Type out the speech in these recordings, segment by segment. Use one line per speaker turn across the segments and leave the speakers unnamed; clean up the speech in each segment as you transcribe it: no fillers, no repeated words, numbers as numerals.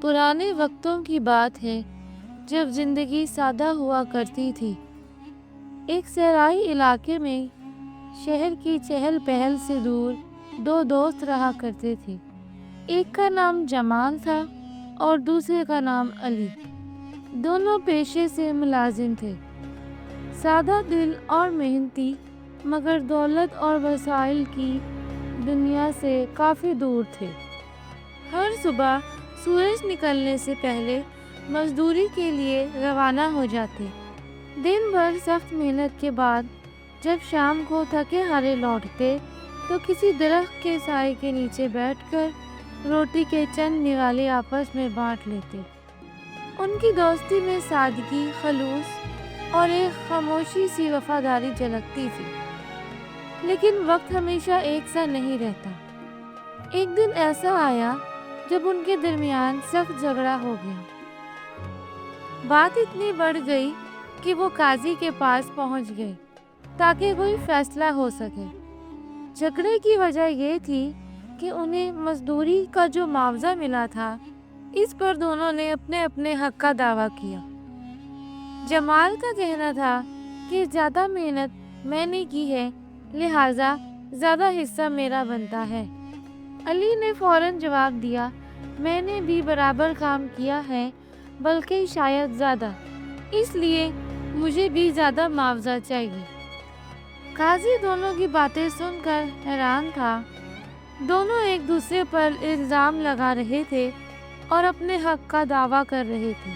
پرانے وقتوں کی بات ہے جب زندگی سادہ ہوا کرتی تھی۔ ایک صحرائی علاقے میں شہر کی چہل پہل سے دور دو دوست رہا کرتے تھے۔ ایک کا نام جمال تھا اور دوسرے کا نام علی۔ دونوں پیشے سے ملازم تھے، سادہ دل اور محنتی، مگر دولت اور وسائل کی دنیا سے کافی دور تھے۔ ہر صبح سورج نکلنے سے پہلے مزدوری کے لیے روانہ ہو جاتے۔ دن بھر سخت محنت کے بعد جب شام کو تھکے ہارے لوٹتے تو کسی درخت کے سائے کے نیچے بیٹھ کر روٹی کے چند نوالے آپس میں بانٹ لیتے۔ ان کی دوستی میں سادگی، خلوص اور ایک خاموشی سی وفاداری جھلکتی تھی۔ لیکن وقت ہمیشہ ایک سا نہیں رہتا۔ ایک دن ایسا آیا جب ان کے درمیان سخت جھگڑا ہو گیا۔ بات اتنی بڑھ گئی کہ وہ قاضی کے پاس پہنچ گئے تاکہ کوئی فیصلہ ہو سکے۔ جھگڑے کی وجہ یہ تھی کہ انہیں مزدوری کا جو معاوضہ ملا تھا، اس پر دونوں نے اپنے اپنے حق کا دعویٰ کیا۔ جمال کا کہنا تھا کہ زیادہ محنت میں نے کی ہے، لہٰذا زیادہ حصہ میرا بنتا ہے۔ علی نے فوراً جواب دیا، میں نے بھی برابر کام کیا ہے، بلکہ شاید زیادہ، اس لیے مجھے بھی زیادہ معاوضہ چاہیے۔ قاضی دونوں کی باتیں سن کر حیران تھا۔ دونوں ایک دوسرے پر الزام لگا رہے تھے اور اپنے حق کا دعویٰ کر رہے تھے۔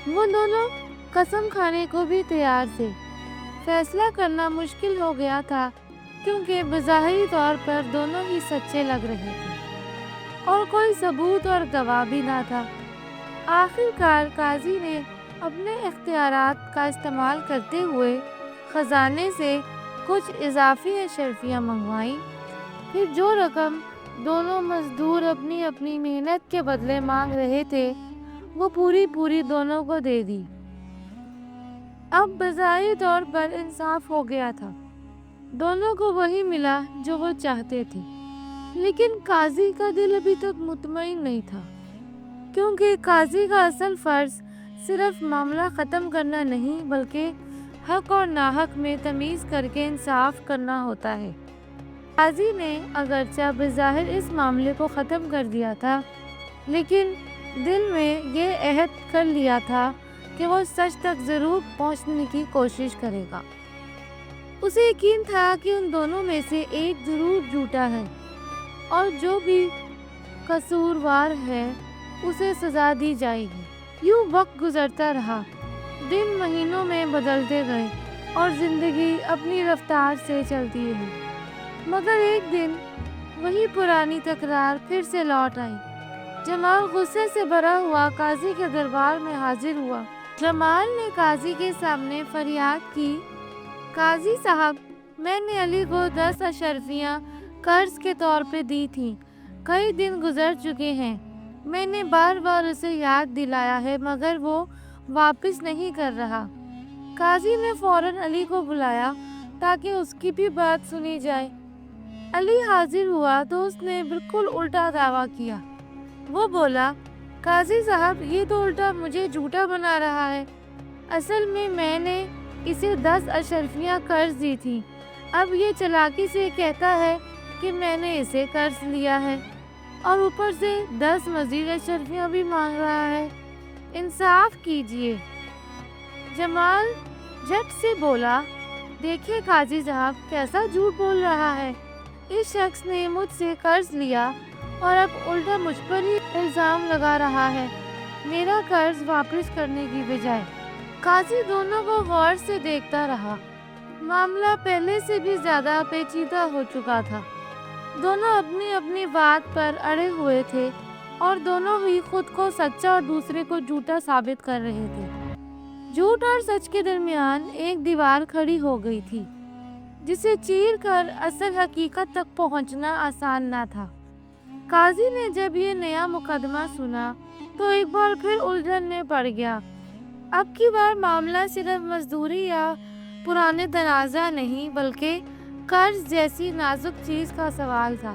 وہ دونوں قسم کھانے کو بھی تیار تھے۔ فیصلہ کرنا مشکل ہو گیا تھا کیونکہ بظاہری طور پر دونوں ہی سچے لگ رہے تھے اور کوئی ثبوت اور گواہ بھی نہ تھا۔ آخر کار قاضی نے اپنے اختیارات کا استعمال کرتے ہوئے خزانے سے کچھ اضافی اشرفیاں منگوائیں۔ پھر جو رقم دونوں مزدور اپنی اپنی محنت کے بدلے مانگ رہے تھے، وہ پوری دونوں کو دے دی۔ اب بظاہر طور پر انصاف ہو گیا تھا، دونوں کو وہی ملا جو وہ چاہتے تھے۔ لیکن قاضی کا دل ابھی تک مطمئن نہیں تھا، کیونکہ قاضی کا اصل فرض صرف معاملہ ختم کرنا نہیں بلکہ حق اور ناحق میں تمیز کر کے انصاف کرنا ہوتا ہے۔ قاضی نے اگرچہ بظاہر اس معاملے کو ختم کر دیا تھا، لیکن دل میں یہ عہد کر لیا تھا کہ وہ سچ تک ضرور پہنچنے کی کوشش کرے گا۔ اسے یقین تھا کہ ان دونوں میں سے ایک ضرور جھوٹا ہے اور جو بھی قصوروار ہے اسے سزا دی جائے گی۔ یوں وقت گزرتا رہا، دن مہینوں میں بدلتے گئے اور زندگی اپنی رفتار سے چلتی رہی۔ مگر ایک دن وہی پرانی تکرار پھر سے لوٹ آئی۔ جمال غصے سے بھرا ہوا قاضی کے دربار میں حاضر ہوا۔ جمال نے قاضی کے سامنے فریاد کی، قاضی صاحب، میں نے علی کو 10 اشرفیاں قرض کے طور پہ دی تھیں۔ کئی دن گزر چکے ہیں، میں نے بار بار اسے یاد دلایا ہے مگر وہ واپس نہیں کر رہا۔ قاضی نے فوراً علی کو بلایا تاکہ اس کی بھی بات سنی جائے۔ علی حاضر ہوا تو اس نے بالکل الٹا دعویٰ کیا۔ وہ بولا، قاضی صاحب، یہ تو الٹا مجھے جھوٹا بنا رہا ہے۔ اصل میں نے اسے 10 اشرفیاں قرض دی تھی، اب یہ چالاکی سے کہتا ہے کہ میں نے اسے قرض لیا ہے اور اوپر سے 10 مزید اشرفیاں بھی مانگ رہا ہے۔ انصاف کیجیے۔ جمال جھٹ سے بولا، دیکھیں قاضی صاحب، کیسا جھوٹ بول رہا ہے۔ اس شخص نے مجھ سے قرض لیا اور اب الٹا مجھ پر ہی الزام لگا رہا ہے، میرا قرض واپس کرنے کی بجائے۔ قاضی دونوں کو غور سے دیکھتا رہا۔ معاملہ پہلے سے بھی زیادہ پیچیدہ ہو چکا تھا۔ دونوں اپنی اپنی بات پر اڑے ہوئے تھے اور دونوں ہی خود کو سچا اور دوسرے کو جھوٹا ثابت کر رہے تھے۔ جھوٹ اور سچ کے درمیان ایک دیوار کھڑی ہو گئی تھی جسے چیر کر اصل حقیقت تک پہنچنا آسان نہ تھا۔ قاضی نے جب یہ نیا مقدمہ سنا تو ایک بار پھر الجھن میں پڑ گیا۔ اب کی بار معاملہ صرف مزدوری یا پرانے تنازع نہیں بلکہ قرض جیسی نازک چیز کا سوال تھا،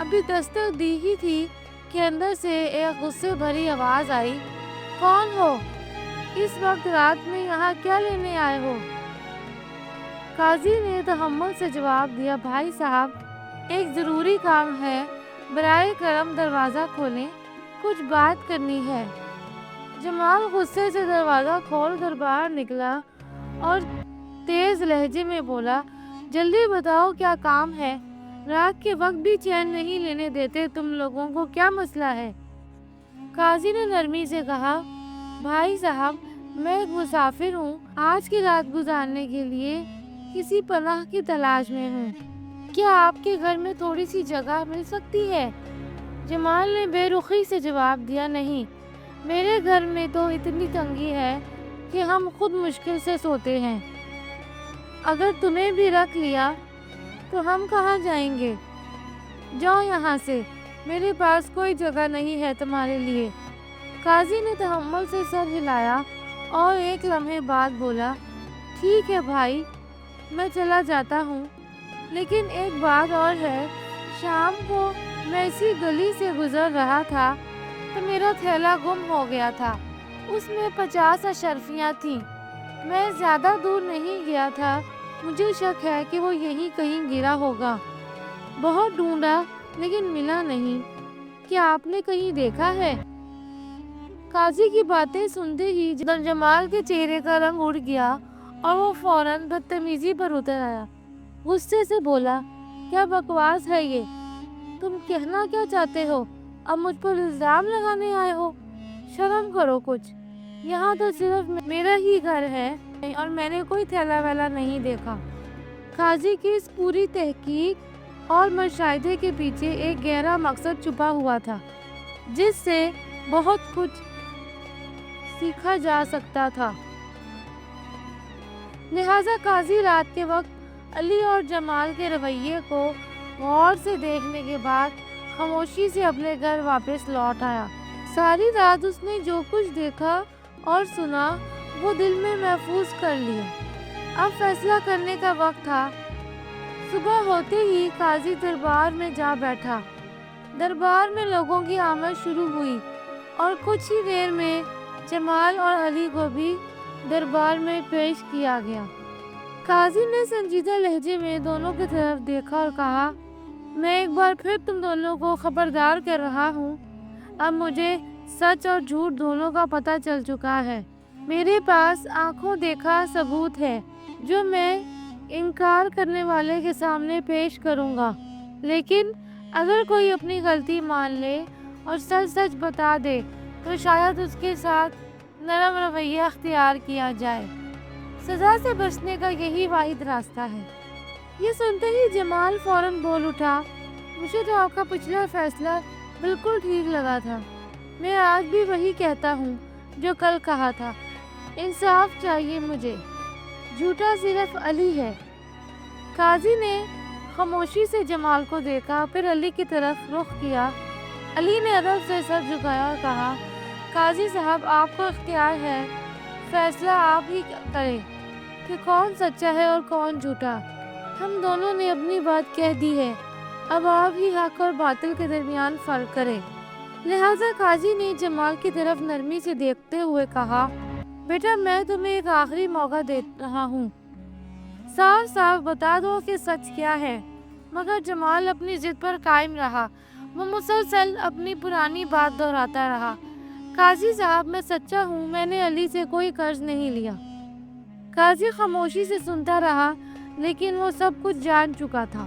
ابھی دستک دی ہی تھی کہ اندر سے ایک غصے بھری آواز آئی، کون ہو؟ اس وقت رات میں یہاں کیا لینے آئے ہو؟ قاضی نے تحمل سے جواب دیا، بھائی صاحب ایک ضروری کام ہے، برائے کرم دروازہ کھولیں، کچھ بات کرنی ہے۔ جمال غصے سے دروازہ کھول کر باہر نکلا اور تیز لہجے میں بولا، جلدی بتاؤ کیا کام ہے؟ رات کے وقت بھی چین نہیں لینے دیتے تم لوگوں کو، کیا مسئلہ ہے؟ قاضی نے نرمی سے کہا، بھائی صاحب میں ایک مسافر ہوں، آج کی رات گزارنے کے لیے کسی پناہ کی تلاش میں ہوں، کیا آپ کے گھر میں تھوڑی سی جگہ مل سکتی ہے؟ جمال نے بے رخی سے جواب دیا، نہیں، میرے گھر میں تو اتنی تنگی ہے کہ ہم خود مشکل سے سوتے ہیں، اگر تمہیں بھی رکھ لیا تو ہم کہاں جائیں گے؟ جاؤ یہاں سے، میرے پاس کوئی جگہ نہیں ہے تمہارے لیے۔ قاضی نے تحمل سے سر ہلایا اور ایک لمحے بعد بولا، ٹھیک ہے بھائی، میں چلا جاتا ہوں، لیکن ایک بات اور ہے، شام کو میں اسی گلی سے گزر رہا تھا تو میرا تھیلا گم ہو گیا تھا، اس میں 50 اشرفیاں تھیں، میں زیادہ دور نہیں گیا تھا، مجھے شک ہے کہ وہ یہیں کہیں گرا ہوگا، بہت ڈھونڈا لیکن ملا نہیں، کیا آپ نے کہیں دیکھا ہے؟ قاضی کی باتیں سنتے ہی جمال کے چہرے کا رنگ اڑ گیا اور وہ فوراً بدتمیزی پر اتر آیا، غصے سے بولا، کیا بکواس ہے یہ؟ تم کہنا کیا چاہتے ہو؟ اب مجھ پر الزام لگانے آئے ہو؟ شرم کرو کچھ، یہاں تو صرف میرا ہی گھر ہے اور میں نے کوئی تھیلا ویلا نہیں دیکھا۔ قاضی کی اس پوری تحقیق اور مشاہدے کے پیچھے ایک گہرا مقصد چھپا ہوا تھا جس سے بہت کچھ سیکھا جا سکتا تھا، لہٰذا قاضی رات کے وقت علی اور جمال کے رویے کو غور سے دیکھنے کے بعد خاموشی سے اپنے گھر واپس لوٹ آیا۔ ساری رات اس نے جو کچھ دیکھا اور سنا وہ دل میں محفوظ کر لیا، اب فیصلہ کرنے کا وقت تھا۔ صبح ہوتے ہی قاضی دربار میں جا بیٹھا، دربار میں لوگوں کی آمد شروع ہوئی اور کچھ ہی دیر میں جمال اور علی کو بھی دربار میں پیش کیا گیا۔ قاضی نے سنجیدہ لہجے میں دونوں کی طرف دیکھا اور کہا، میں ایک بار پھر تم دونوں کو خبردار کر رہا ہوں، اب مجھے سچ اور جھوٹ دونوں کا پتہ چل چکا ہے، میرے پاس آنکھوں دیکھا ثبوت ہے جو میں انکار کرنے والے کے سامنے پیش کروں گا، لیکن اگر کوئی اپنی غلطی مان لے اور سچ سچ بتا دے تو شاید اس کے ساتھ نرم رویہ اختیار کیا جائے، سزا سے بچنے کا یہی واحد راستہ ہے۔ یہ سنتے ہی جمال فوراً بول اٹھا، مجھے تو آپ کا پچھلا فیصلہ بالکل ٹھیک لگا تھا، میں آج بھی وہی کہتا ہوں جو کل کہا تھا، انصاف چاہیے مجھے، جھوٹا صرف علی ہے۔ قاضی نے خاموشی سے جمال کو دیکھا، پھر علی کی طرف رخ کیا، علی نے ادب سے سر جھکایا اور کہا، قاضی صاحب آپ کو اختیار ہے، فیصلہ آپ ہی کریں کہ کون سچا ہے اور کون جھوٹا، ہم دونوں نے اپنی بات کہہ دی ہے، اب آپ ہی حق اور باطل کے درمیان فرق کریں۔ لہٰذا قاضی نے جمال کی طرف نرمی سے دیکھتے ہوئے کہا، بیٹا میں تمہیں ایک آخری موقع دے رہا ہوں، صاف صاف بتا دو کہ سچ کیا ہے۔ مگر جمال اپنی ضد پر قائم رہا، وہ مسلسل اپنی پرانی بات دہراتا رہا، قاضی صاحب میں سچا ہوں، میں نے علی سے کوئی قرض نہیں لیا۔ قاضی خاموشی سے سنتا رہا لیکن وہ سب کچھ جان چکا تھا۔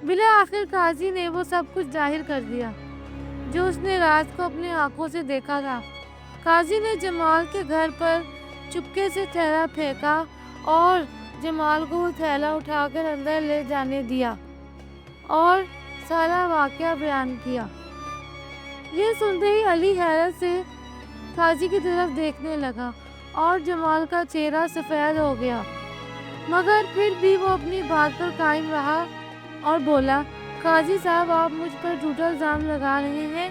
بالآخر قاضی نے وہ سب کچھ ظاہر کر دیا جو اس نے رات کو اپنی آنکھوں سے دیکھا تھا۔ قاضی نے جمال کے گھر پر چپکے سے تھیلا پھینکا اور جمال کو وہ تھیلا اٹھا کر اندر لے جانے دیا اور سارا واقعہ بیان کیا۔ یہ سنتے ہی علی حیرت سے قاضی کی طرف دیکھنے لگا اور جمال کا چہرہ سفید ہو گیا، مگر پھر بھی وہ اپنی بات پر قائم رہا اور بولا، قاضی صاحب آپ مجھ پر جھوٹا الزام لگا رہے ہیں،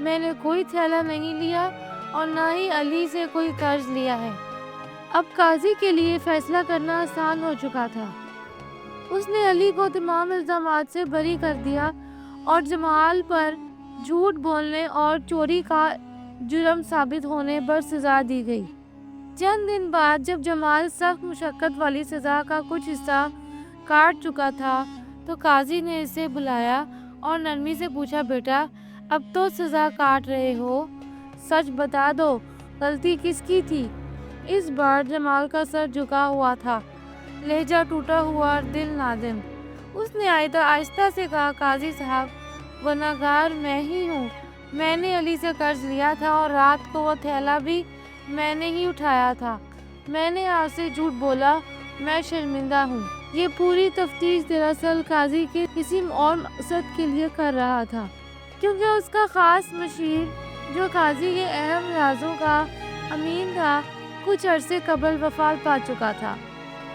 میں نے کوئی تھیلا نہیں لیا اور نہ ہی علی سے کوئی قرض لیا ہے۔ اب قاضی کے لیے فیصلہ کرنا آسان ہو چکا تھا۔ اس نے علی کو تمام الزامات سے بری کر دیا اور جمال پر جھوٹ بولنے اور چوری کا جرم ثابت ہونے پر سزا دی گئی۔ چند دن بعد جب جمال سخت مشقت والی سزا کا کچھ حصہ کاٹ چکا تھا تو قاضی نے اسے بلایا اور نرمی سے پوچھا، بیٹا اب تو سزا کاٹ رہے ہو، سچ بتا دو غلطی کس کی تھی؟ اس بار جمال کا سر جھکا ہوا تھا، لہجہ ٹوٹا ہوا اور دل نادم۔ اس نے آہستہ سے کہا، قاضی صاحب گنہگار میں ہی ہوں، میں نے علی سے قرض لیا تھا اور رات کو وہ تھیلا بھی میں نے ہی اٹھایا تھا، میں نے آپ سے جھوٹ بولا، میں شرمندہ ہوں۔ یہ پوری تفتیش دراصل قاضی کے کسی اور مقصد کے لیے کر رہا تھا، کیونکہ اس کا خاص مشیر جو قاضی کے اہم رازوں کا امین تھا کچھ عرصے قبل وفات پا چکا تھا۔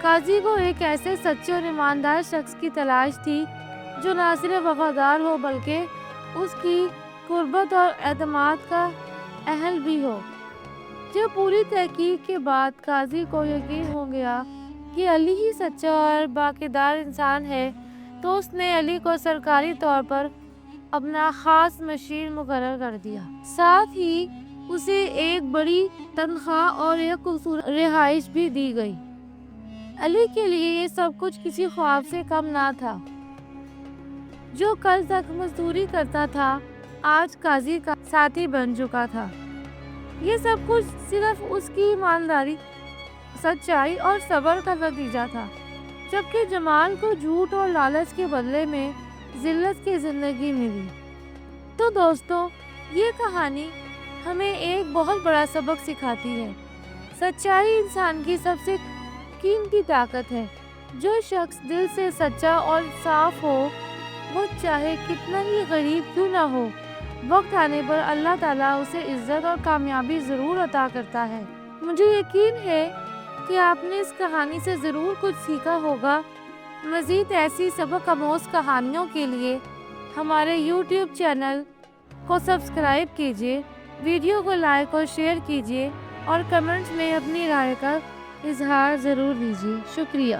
قاضی کو ایک ایسے سچے اور ایماندار شخص کی تلاش تھی جو نہ صرف وفادار ہو بلکہ اس کی قربت اور اعتماد کا اہل بھی ہو۔ جب پوری تحقیق کے بعد قاضی کو یقین ہو گیا کہ علی ہی سچا اور باکردار انسان ہے تو اس نے علی کو سرکاری طور پر اپنا خاص مشیر مقرر کر دیا۔ ساتھ ہی اسے ایک بڑی تنخواہ اور ایک خوبصورت رہائش بھی دی گئی۔ علی کے لیے یہ سب کچھ کسی خواب سے کم نہ تھا۔ جو کل تک مزدوری کرتا تھا آج قاضی کا ساتھی بن چکا تھا۔ یہ سب کچھ صرف اس کی ایمانداری، سچائی اور صبر کا نتیجہ تھا، جبکہ جمال کو جھوٹ اور لالچ کے بدلے میں ذلت کی زندگی ملی۔ تو دوستو، یہ کہانی ہمیں ایک بہت بڑا سبق سکھاتی ہے۔ سچائی انسان کی سب سے قیمتی طاقت ہے۔ جو شخص دل سے سچا اور صاف ہو، وہ چاہے کتنا ہی غریب کیوں نہ ہو، وقت آنے پر اللہ تعالیٰ اسے عزت اور کامیابی ضرور عطا کرتا ہے۔ مجھے یقین ہے کہ آپ نے اس کہانی سے ضرور کچھ سیکھا ہوگا۔ مزید ایسی سبق آموز کہانیوں کے لیے ہمارے YouTube چینل کو سبسکرائب کیجیے، ویڈیو کو لائک اور شیئر کیجیے اور کمنٹس میں اپنی رائے کا اظہار ضرور دیجیے۔ شکریہ۔